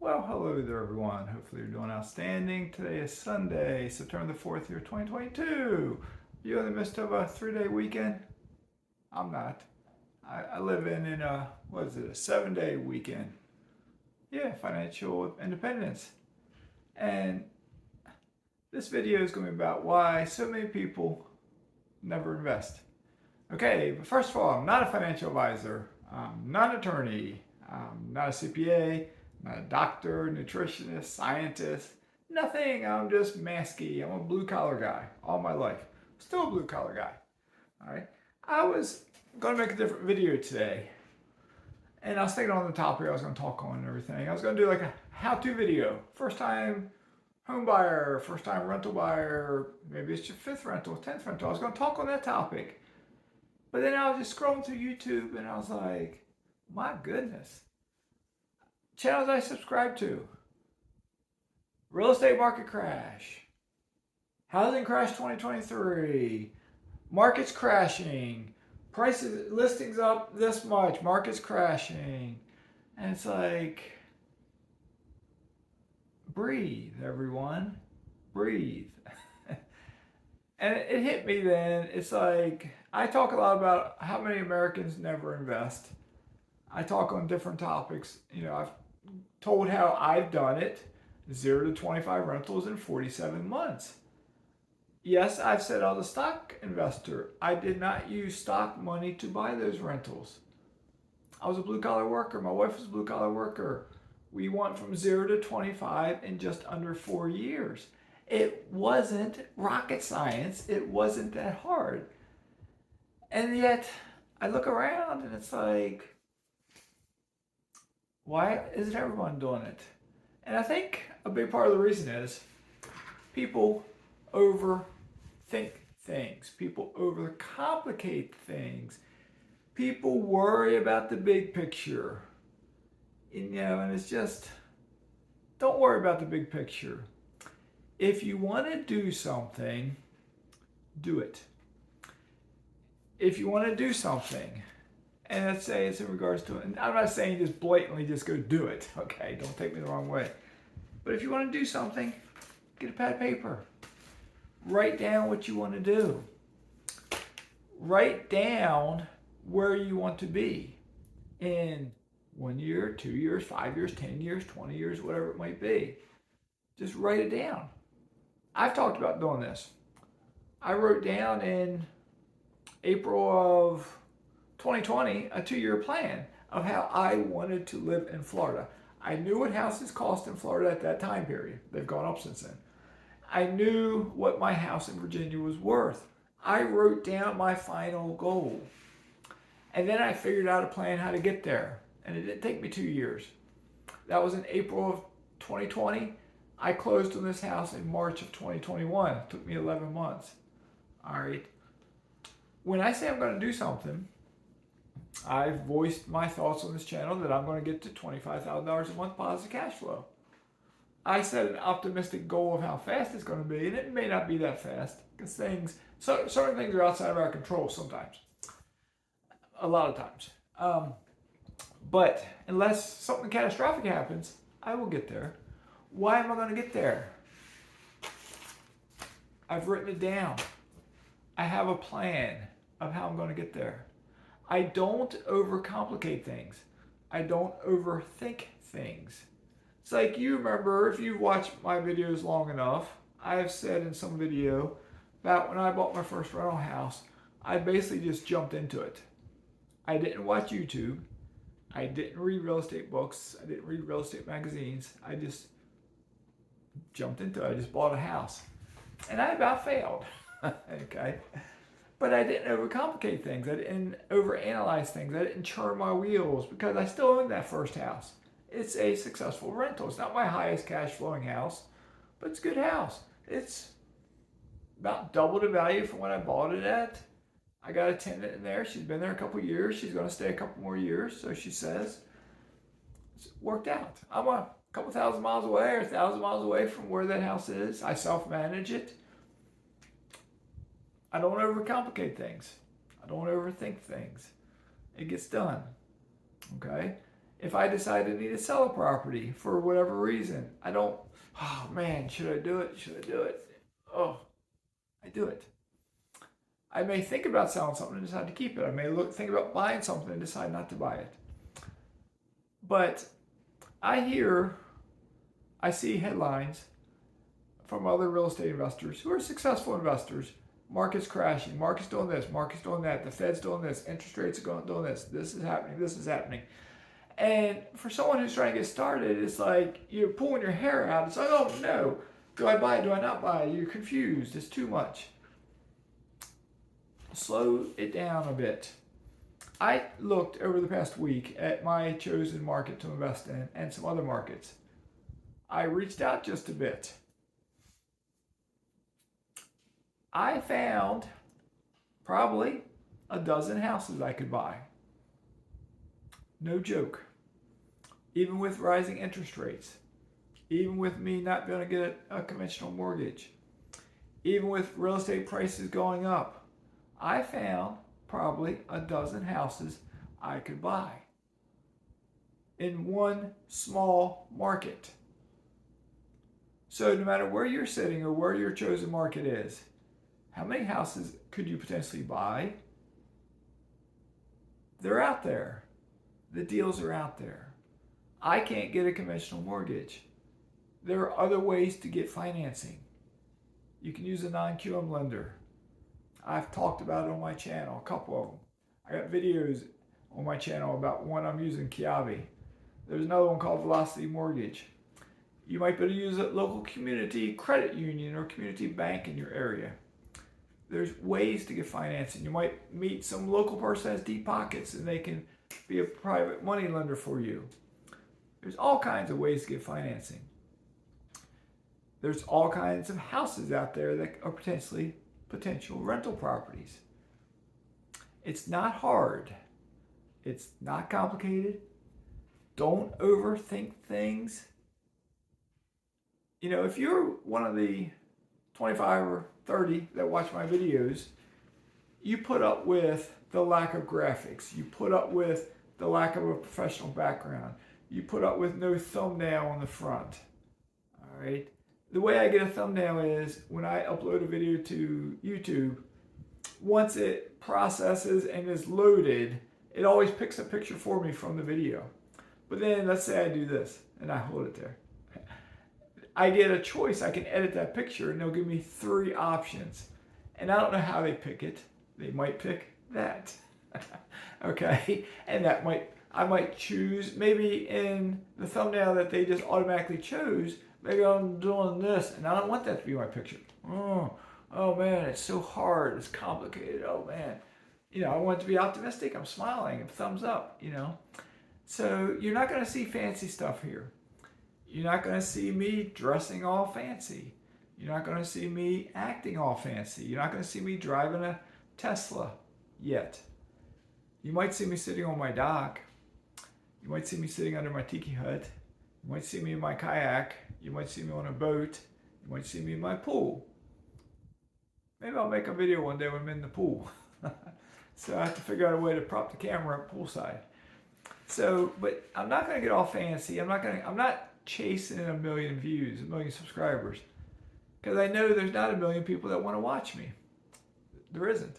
Well, hello there, everyone. Hopefully, you're doing outstanding. Today is Sunday, September the 4th, year 2022. You in the midst of a 3-day weekend? I'm not. I live in what is it, a 7-day weekend? Yeah, financial independence. And this video is going to be about why so many people never invest. Okay, but first of all, I'm not a financial advisor. I'm not an attorney. I'm not a CPA. I'm not a doctor, nutritionist, scientist. Nothing. I'm just mazske. I'm a blue collar guy all my life. Still a blue collar guy. All right. I was going to make a different video today, and I was thinking on the topic I was going to talk on and everything. I was going to do like a how-to video. First time home buyer, first time rental buyer. Maybe it's your 5th rental, 10th rental. I was going to talk on that topic. But then I was just scrolling through YouTube and I was like, my goodness. Channels I subscribe to. Real estate market crash. Housing crash 2023. Markets crashing. Prices, listings up this much. Markets crashing. And it's like, breathe, everyone. Breathe. And it hit me then. It's like, I talk a lot about how many Americans never invest. I talk on different topics. I've told how I've done it 0 to 25 rentals in 47 months. Yes, I've said I was a stock investor. I did not use stock money to buy those rentals. I was a blue collar worker. My wife was a blue collar worker. We went from 0 to 25 in just under 4 years. It wasn't rocket science. It wasn't that hard. And yet, I look around and it's like, why isn't everyone doing it? And I think a big part of the reason is people overthink things. People overcomplicate things. People worry about the big picture. And it's just, don't worry about the big picture. If you want to do something, do it. If you want to do something, and let's say it's in regards to it, and I'm not saying just blatantly just go do it, okay? Don't take me the wrong way. But if you want to do something, get a pad of paper. Write down what you want to do. Write down where you want to be in 1 year, 2 years, 5 years, 10 years, 20 years, whatever it might be. Just write it down. I've talked about doing this. I wrote down in April of 2020 a 2-year plan of how I wanted to live in Florida. I knew what houses cost in Florida at that time period. They've gone up since then. I knew what my house in Virginia was worth. I wrote down my final goal. And then I figured out a plan how to get there. And it didn't take me 2 years. That was in April of 2020. I closed on this house in March of 2021. It took me 11 months. All right. When I say I'm going to do something, I've voiced my thoughts on this channel that I'm going to get to $25,000 a month positive cash flow. I set an optimistic goal of how fast it's going to be, and it may not be that fast because certain things are outside of our control sometimes. A lot of times. But unless something catastrophic happens, I will get there. Why am I going to get there? I've written it down. I have a plan of how I'm going to get there. I don't overcomplicate things. I don't overthink things. It's like, you remember, if you've watched my videos long enough, I have said in some video about when I bought my first rental house, I basically just jumped into it. I didn't watch YouTube. I didn't read real estate books. I didn't read real estate magazines. I just jumped into it. I just bought a house. And I about failed. Okay? But I didn't overcomplicate things. I didn't overanalyze things. I didn't churn my wheels because I still own that first house. It's a successful rental. It's not my highest cash flowing house, but it's a good house. It's about double the value from when I bought it at. I got a tenant in there. She's been there a couple years. She's going to stay a couple more years, so she says. It's worked out. I'm a couple thousand miles away or 1,000 miles away from where that house is. I self-manage it. I don't overcomplicate things. I don't overthink things. It gets done. Okay? If I decide I need to sell a property for whatever reason, I don't, oh man, should I do it? Should I do it? Oh, I do it. I may think about selling something and decide to keep it. I may think about buying something and decide not to buy it. But I see headlines from other real estate investors who are successful investors. Market's crashing, market's doing this, market's doing that, the Fed's doing this, interest rates are doing this is happening, this is happening. And for someone who's trying to get started, it's like you're pulling your hair out. It's like, oh no, do I buy it, do I not buy it? You're confused, it's too much. Slow it down a bit. I looked over the past week at my chosen market to invest in and some other markets. I reached out just a bit. I found probably a dozen houses I could buy. No joke. Even with rising interest rates, even with me not being able to get a conventional mortgage, even with real estate prices going up, I found probably a dozen houses I could buy in one small market. So no matter where you're sitting or where your chosen market is, how many houses could you potentially buy? They're out there. The deals are out there. I can't get a conventional mortgage. There are other ways to get financing. You can use a non-QM lender. I've talked about it on my channel, a couple of them. I got videos on my channel about one I'm using, Kiavi. There's another one called Velocity Mortgage. You might be able to use a local community credit union or community bank in your area. There's ways to get financing. You might meet some local person that has deep pockets and they can be a private money lender for you. There's all kinds of ways to get financing. There's all kinds of houses out there that are potential rental properties. It's not hard. It's not complicated. Don't overthink things. You know, if you're one of the 25 or 30 that watch my videos, you put up with the lack of graphics. You put up with the lack of a professional background. You put up with no thumbnail on the front. All right. The way I get a thumbnail is when I upload a video to YouTube, once it processes and is loaded, it always picks a picture for me from the video. But then let's say I do this and I hold it there. I get a choice. I can edit that picture and they'll give me 3 options. And I don't know how they pick it. They might pick that. Okay. And I might choose, maybe in the thumbnail that they just automatically chose, maybe I'm doing this and I don't want that to be my picture. Oh man, it's so hard. It's complicated. Oh man. You know, I want it to be optimistic. I'm smiling. Thumbs up, you know. So you're not going to see fancy stuff here. You're not going to see me dressing all fancy. You're not going to see me acting all fancy. You're not going to see me driving a Tesla yet. You might see me sitting on my dock. You might see me sitting under my tiki hut. You might see me in my kayak. You might see me on a boat. You might see me in my pool. Maybe I'll make a video one day when I'm in the pool. So I have to figure out a way to prop the camera up poolside. So, but I'm not going to get all fancy. I'm not chasing a million views, a million subscribers, because I know there's not a million people that want to watch me. There isn't.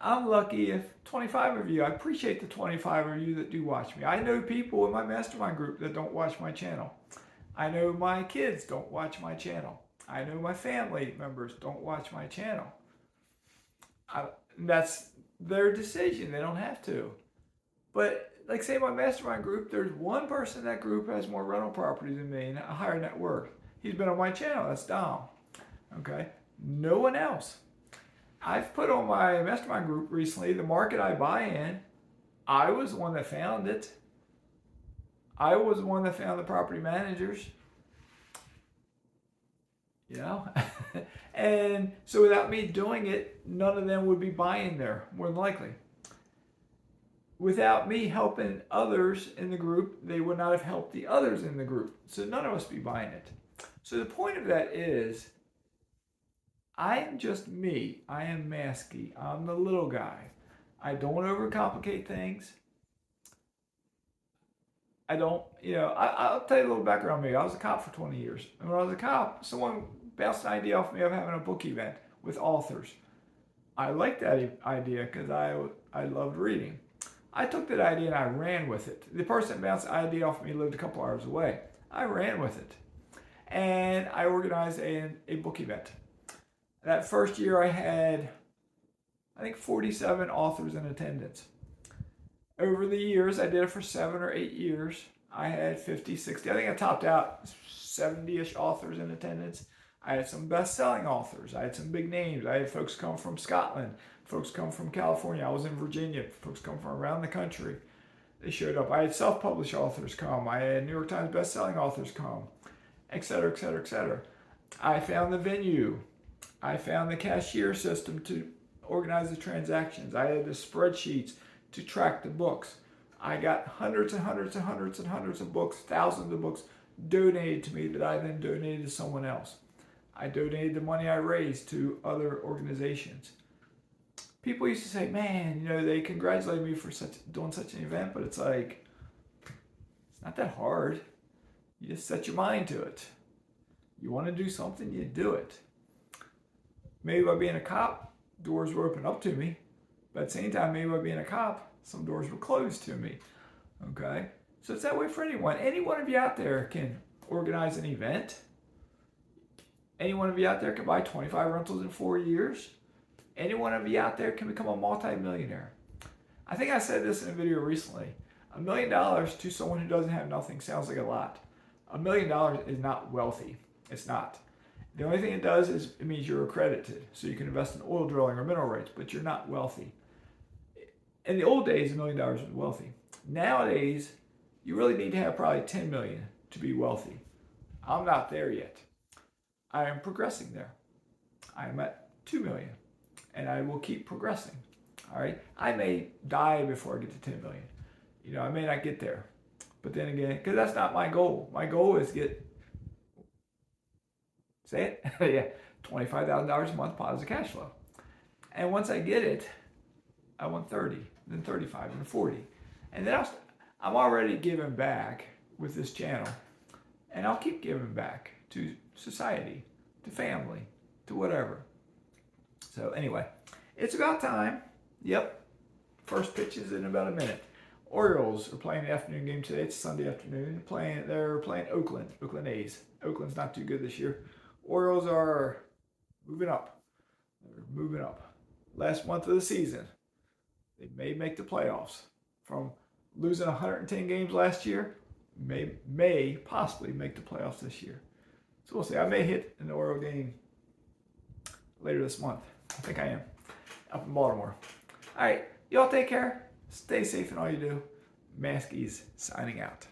I'm lucky if 25 of you, I appreciate the 25 of you that do watch me. I know people in my mastermind group that don't watch my channel. I know my kids don't watch my channel. I know my family members don't watch my channel. That's their decision. They don't have to. But like say my mastermind group, there's one person in that group who has more rental properties than me and a higher net worth. He's been on my channel. That's Dom. Okay. No one else. I've put on my mastermind group recently, the market I buy in, I was the one that found it. I was the one that found the property managers. You know? And so without me doing it, none of them would be buying there, more than likely. Without me helping others in the group, they would not have helped the others in the group. So none of us would be buying it. So the point of that is, I am just me. I am Mazske. I'm the little guy. I don't overcomplicate things. I don't, I'll tell you a little background on me. I was a cop for 20 years. And when I was a cop, someone bounced an idea off me of having a book event with authors. I liked that idea because I loved reading. I took that idea and I ran with it. The person that bounced the idea off me lived a couple hours away. I ran with it. And I organized a book event. That first year I had, I think, 47 authors in attendance. Over the years, I did it for 7 or 8 years. I had 50, 60, I think I topped out 70-ish authors in attendance. I had some best-selling authors. I had some big names. I had folks come from Scotland, folks come from California. I was in Virginia. Folks come from around the country. They showed up. I had self-published authors come. I had New York Times best-selling authors come, et cetera, et cetera, et cetera. I found the venue. I found the cashier system to organize the transactions. I had the spreadsheets to track the books. I got hundreds and hundreds and hundreds and hundreds of books, thousands of books donated to me that I then donated to someone else. I donated the money I raised to other organizations. People used to say, man, they congratulated me for doing such an event, but it's like, it's not that hard. You just set your mind to it. You want to do something, you do it. Maybe by being a cop, doors were open up to me. But at the same time, maybe by being a cop, some doors were closed to me. Okay? So it's that way for anyone. Any one of you out there can organize an event. Any one of you out there can buy 25 rentals in 4 years. Any one of you out there can become a multi-millionaire. I think I said this in a video recently. $1 million to someone who doesn't have nothing sounds like a lot. $1 million is not wealthy. It's not. The only thing it does is it means you're accredited. So you can invest in oil drilling or mineral rights, but you're not wealthy. In the old days, $1 million was wealthy. Nowadays, you really need to have probably 10 million to be wealthy. I'm not there yet. I am progressing there. I am at 2 million, and I will keep progressing. All right. I may die before I get to 10 million. I may not get there, but then again, because that's not my goal. My goal is to get, say it, yeah, $25,000 a month positive cash flow. And once I get it, I want 30, then 35, and 40. And then I'm already giving back with this channel. And I'll keep giving back to society, to family, to whatever. So anyway, it's about time. Yep. First pitch is in about a minute. Orioles are playing the afternoon game today. It's Sunday afternoon. They're playing Oakland A's. Oakland's not too good this year. Orioles are moving up. They're moving up. Last month of the season, they may make the playoffs. From losing 110 games last year, may possibly make the playoffs this year. So we'll see. I may hit an Oriole game later this month. I think I am. Up in Baltimore. All right. Y'all take care. Stay safe in all you do. Mazske signing out.